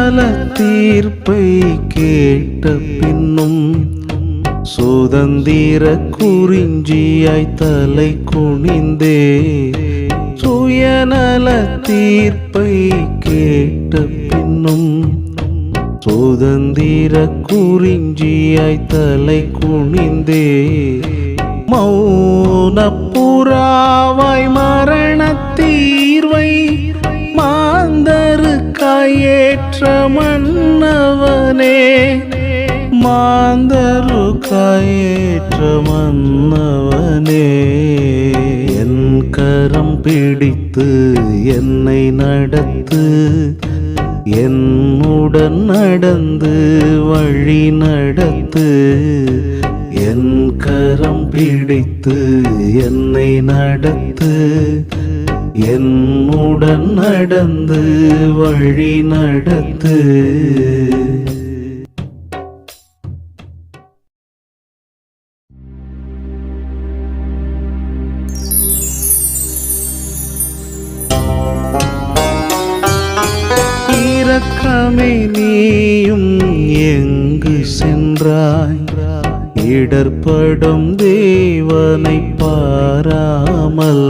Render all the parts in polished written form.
சுயநல தீர்ப்பை கேட்ட பின்னும் சுதந்திர குறிஞ்சியாய் தலை குனிந்தே சுயநல தீர்ப்பை கேட்ட பின்னும் சுதந்திர குறிஞ்சியாய் தலை குனிந்தே மௌன புறாவாய் மரண தீர்வை மாந்தருக்காயேற்ற மன்னவனே மாந்தருக்காயேற்ற மன்னவனே என் கரம் பிடித்து என்னை நடத்து என்னுடன் நடந்து வழி நடத்து என் கரம் பிடித்து என்னை நடத்து என்னுடன் நடந்து வழி நடத்து இரக்கமே நீயும் எங்கு சென்றாய் இடர்படும் தேவனை பாராமல்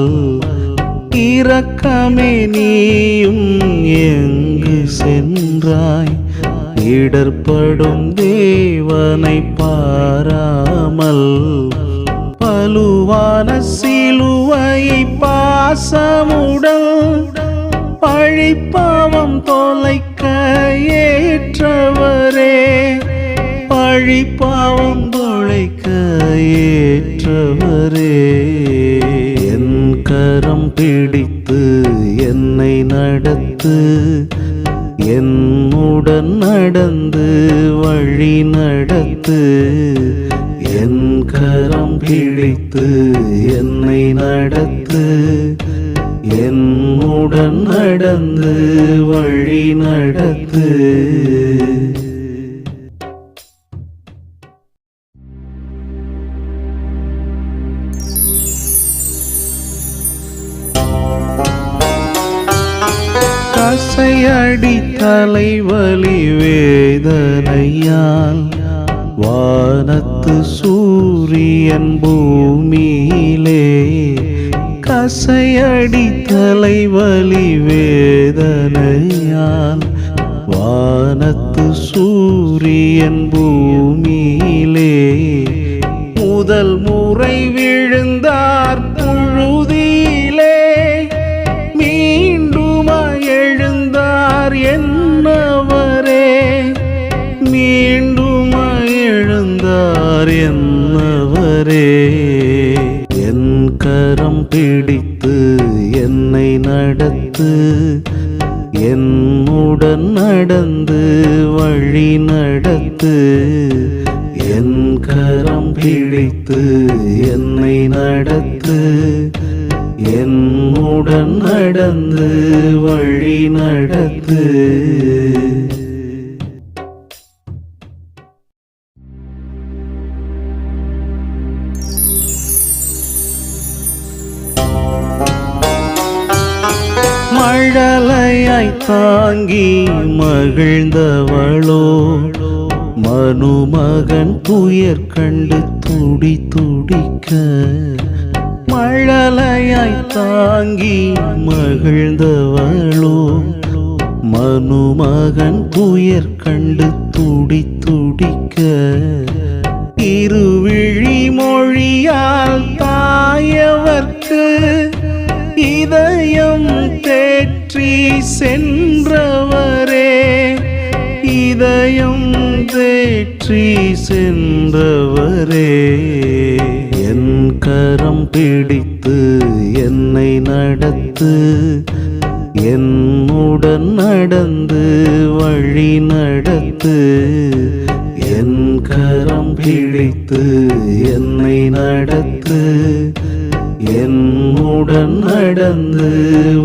இரக்கமே நீயும் எங்கு சென்றாய் இடர்படும் தேவனை பாராமல் பலுவான சிலுவையை பாசமுடன் பழிப்பாவம் தொலைக்க ஏற்றவரே பழிப்பாவம் தொலைக்க ஏற்றவரே என் கரம் பிடித்து என்னை நடத்து என்னுடன் நடந்து வழி நடத்து என் கரம் பிடித்து என்னை நடத்து என்னுடன் நடந்து வழி நடத்து கசையடி தலைவலி வேதனையால் வானத்து சூரியன் பூமியிலே கசையடி தலைவலி வேதனையால் வானத்து சூரியன் பூமியிலே முதல் முறை விழுந்தார் புழுதியிலே மீண்டுமாய் எழுந்தார் என்னவரே மீண்டுமாய் எழுந்தார் என்னவரே என் கரம் பிடித்து என்னை நடத்து என்னுடன் நடந்து வழி நடத்து என் கரம் பிடித்து என்னை நடத்து என்னுடன் நடந்து வழி நடத்து மழலையாய் தாங்கி மகிழ்ந்தவளோ மனுமகன் துயர் கண்டு துடி துடிக்க மழலையாய் தாங்கி மகிழ்ந்தவளோ மனுமகன் துயர் கண்டு துடி துடிக்க இருவிழி மொழியால் தாயவர்க்கு இதயம் தேற்றி சென்றவரே இதயம் தேற்றி சென்றவரே என் கரம் பிடித்து என்னை நடத்து என்னுடன் நடந்து வழி நடத்து என் கரம் பிடித்து என்னை நடத்து என்னுடன் நடந்து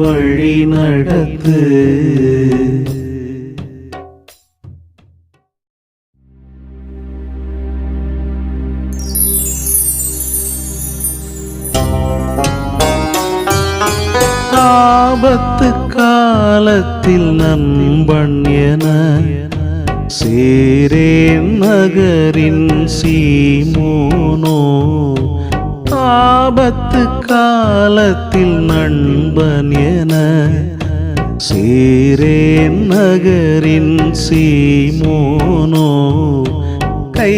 வழி நடத்து ஆபத்து காலத்தில் காலத்தில் நண்பன் என சேரேன் நகரின் சீமோனோ, ஆபத்து காலத்தில் நண்பன் என சேரேன் நகரின் சீமோனோ, கை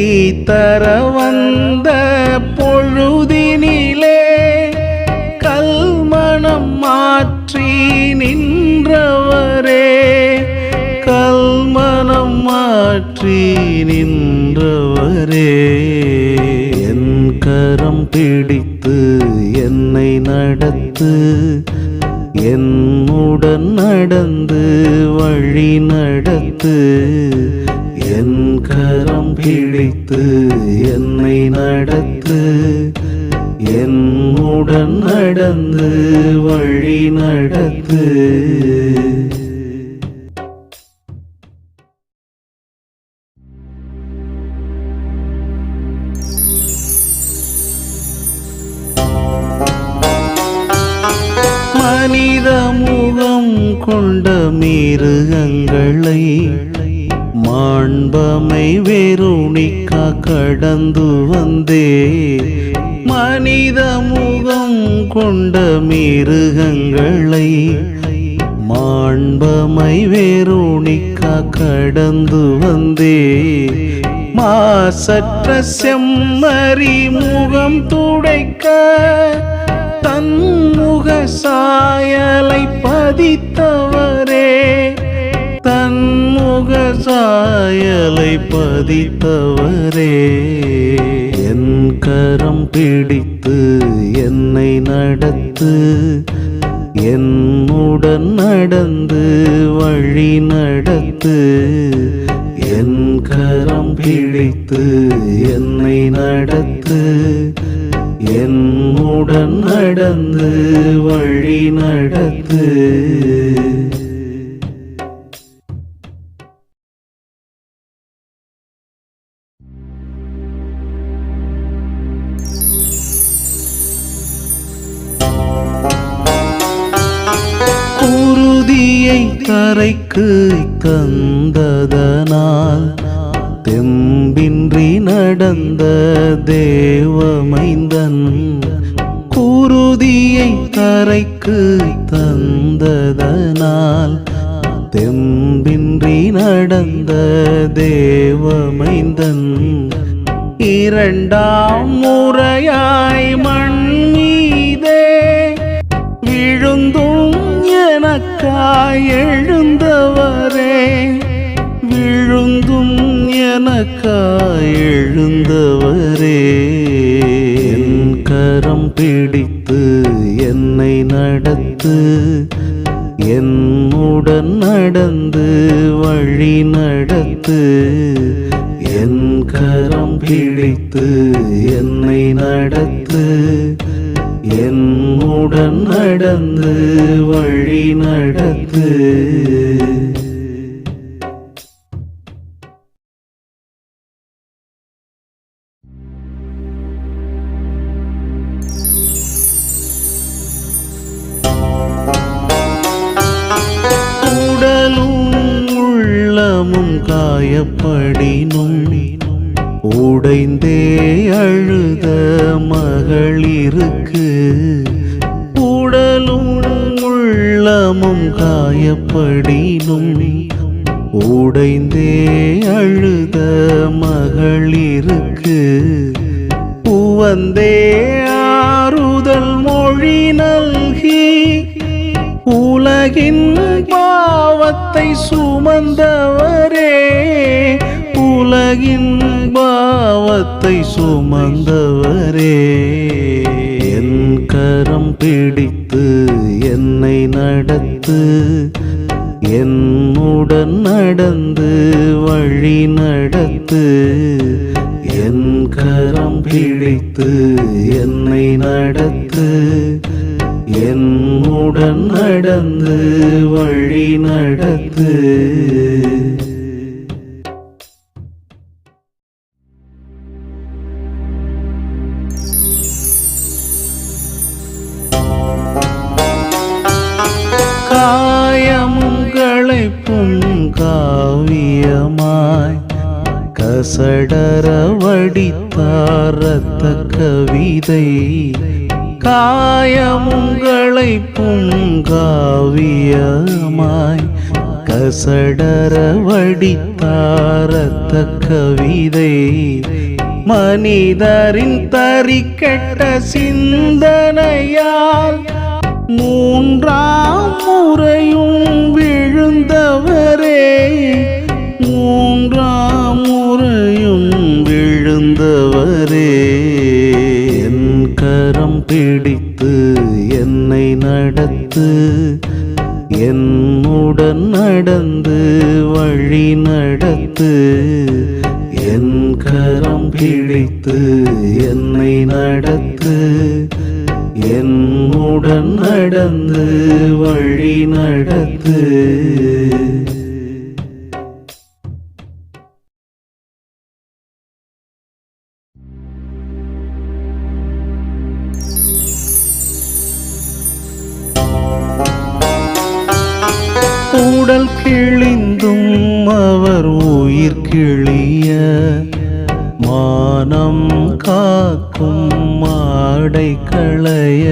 தர வந்த பொழுதினிலே கல்மனம் மாற்றி நின்றவரே, கல்மனம் மாற்றி நின்றவரே. என் கரம் பிடித்து என்னை நடத்து, என்னுடன் நடந்து வழி நடத்து. என் கரம் பிடித்து என்னை நடத்து, என்னுடன் நடந்து வழி நடத்து. மனித முகம் கொண்ட மிருகங்களை மாண்பமை வெறுணிக்கா கடந்து வந்தே, மனித முகம் கொண்ட மிருகங்களை மாண்பமை வெறுணிக்கா கடந்து வந்தே, மாசற்ற செம்மறி முகம் துடைக்க தன்முக சாயலை பதித்தவரே, தன்முக சாயலை பதித்தவரே. என் கரம் பிடித்து என்னை நடத்து, என்னுடன் நடந்து வழி நடத்து. என் கரம் பிடித்து என்னை நடத்து, என்னுடன் நடந்து வழி நடத்து. குருதியை கரைக்கு தந்ததனால் தெம்பின்றி நடந்த தேவமைந்தன், குருதியை கரைக்கு தந்ததனால் தெம்பின்றி நடந்த தேவமைந்தன், இரண்டாம் முறையாய் மண் மீதே விழுந்தும் எனக்காய் எழுந்தவரே, விழுந்தும் எனக்காய் எழுந்தவரே. என் கரம் பிடித்து என்னை நடத்து, என்னுடன் நடந்து வழி நடத்து. என் கரம் பிடித்து என்னை நடத்து, என்னுடன் நடந்து வழி நடத்து. உள்ளமும் காயப்படினும் உடைந்தே அழுத மகளிருக்கு, உடலும் உள்ளமும் காயப்படினும் உடைந்தே அழுத மகளிருக்கு, உவந்தே ஆறுதல் மொழி நல்கி உலகின் பாவத்தை சுமந்தவரே, உலகின் பாவத்தை சுமந்தவரே. என் கரம் பிடித்து என்னை நடத்து, என்னுடன் நடந்து வழி நடத்து. என் கரம் பிடித்து என்னை நடத்து, என்னுடன் நடந்து வழி நடத்து. காயமும் காவியமாய் கசடர வடித்தார் இரத்த கவிதை காயமுங்களை பூங்காவியமாய் கசடர வடித்தார் இரத்த கவிதை மனிதரின் தரிக்கெட்ட சிந்தனையால் மூன்றாம் முறையும் விழுந்தவரே மூன்றாம் முறையும் விழுந்தவரே என் கரம் பிடித்து என்னை நடத்து என்னுடன் நடந்து வழி நடத்து என் கரம் பிடித்து என்னை நடத்து என்னுடன் நடந்து வழி நடத்து உடல் கிழிந்தும் அவர் உயிர் கிழிய மானம் காக்கும் மாடை களைய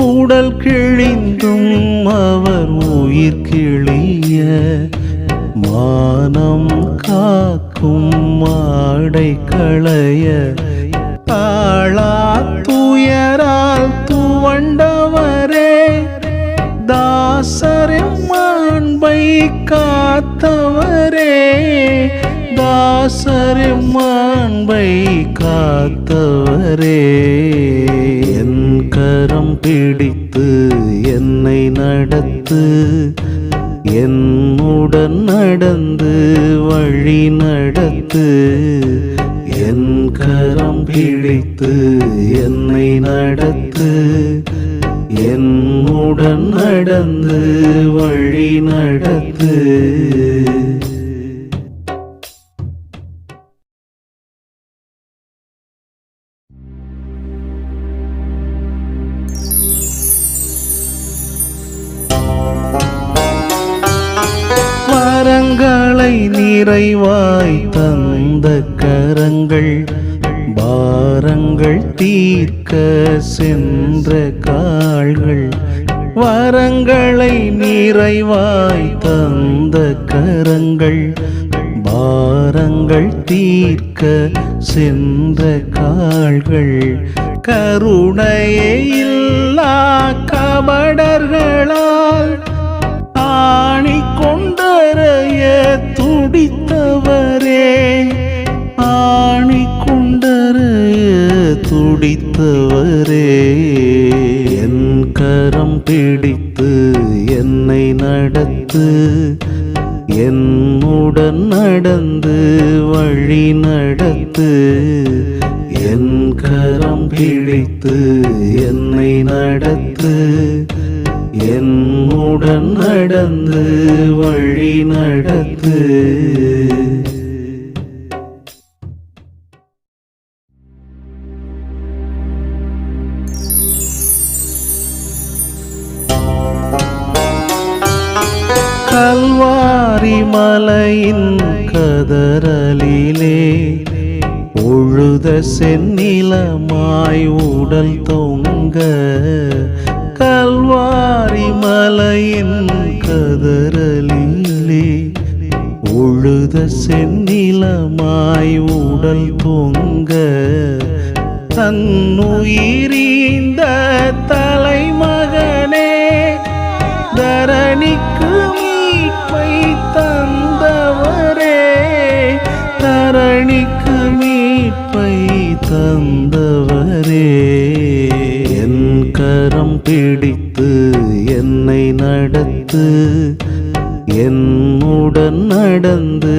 உடல் கிழிந்தும் அவர் உயிர் கிழிய மானம் காக்கும் மாடை களைய தாளா துயரால் துவண்டவரே தாசரின் மாண்பை காத்தவரே தாசரின் மாண்பை காத்தவரே என் கரம் பிடித்து என்னை நடத்து என்னுடன் நடந்து வழி நடத்து என் கரம் பிடித்து என்னை நடத்து என்னுடன் நடந்து வழி நடத்து வரங்களை நிறைவாய் தந்த கரங்கள் பாரங்கள் தீர்க்க சென்ற கால்கள் வரங்களை நிறைவாய் தந்த கரங்கள் பாரங்கள் தீர்க்க சென்ற கால்கள் கருணையே இல்லா கபடர்களால் ஆணி கொண்டறைய துடித்தவரே ஆணி கொண்டறைய துடித்தவரே என் கரம் பிடித்து என்னை நடத்து என்னுடன் நடந்து வழி நடத்து என் கரம் பிடித்து என்னை நடத்து என்னுடன் நடந்து வழி நடத்து கல்வாரி மலையின் கதறலிலே உழுத செந்நிலமாய் உடல் தொங்க கல்வாரி மலையின் கதறலிலே உழுத செந்நிலமாய் உடல் தொங்க தன்னுயிரீந்த தலைமகனே தரணிக்கு மீட்பை தந்தவரே தரணிக்கு மீட்பை தந்தவரே என் கரம் பிடித்து என்னை நடத்து என்னுடன் நடந்து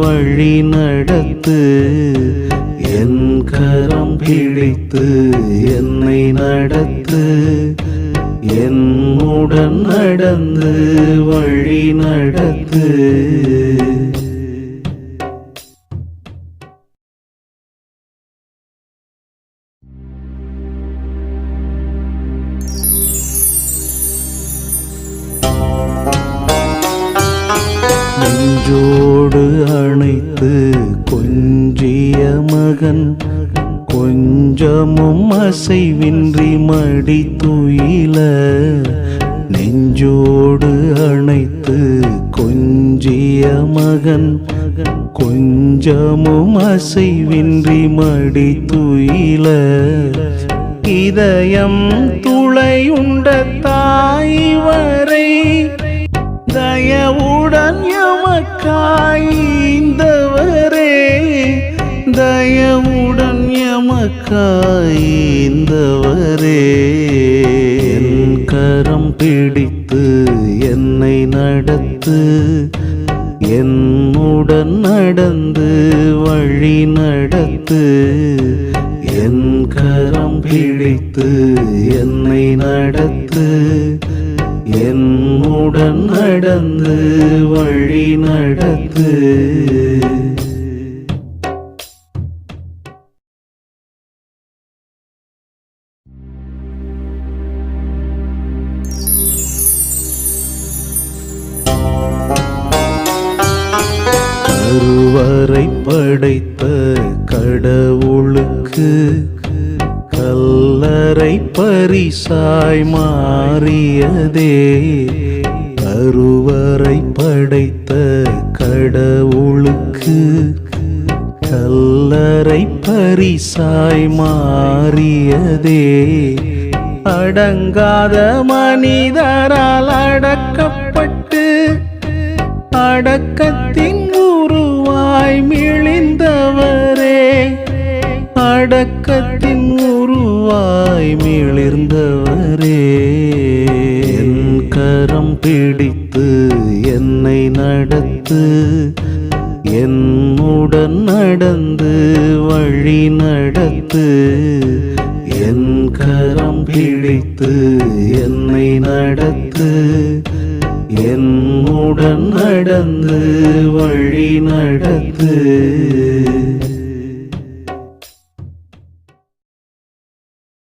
வழி நடத்து என் கரம் பிடித்து என்னை நடத்து என்னுடன் நடந்து வழி நடத்து நெஞ்சோடு அணைத்து கொஞ்சிய மகன் கொஞ்சமும் அசைவின்றி மடி துயில. நெஞ்சோடு அணைத்து கொஞ்சிய மகன் கொஞ்சமும் அசைவின்றி மடி துயில. இதயம் துளையுண்ட தாய் வரை தயவுடன் எமக்காய்ந்தவரே, தயவுடன் எமக்காய்ந்தவரே. என் கரம் பிடித்து என்னை நடத்து, என்னுடன் நடந்து வழி நடத்து. என் கரம் பிடித்து என்னை நடத்து, என்னுடன் நடந்து வழி நடத்து. கருவறை படைத்த கடவுளுக்கு கல்லறை பரிசாய் மாறியதே. கருவறை படைத்த கடவுளுக்கு கல்லறை பரிசாய் மாறியதே. அடங்காத மனிதரால் அடக்கப்பட்டு அடக்கத்தின் உருவாய் மிளிர்ந்தவரே, அடக்கத்தின் உருவாய் மிளிர்ந்தவரே. என் கரம் பிடித்து என்னை நடத்து, என்னுடன் நடந்து வழி நடத்து. என் கரம் பிடித்து என்னை நடத்து, என்னுடன் நடந்து வழி நடத்து.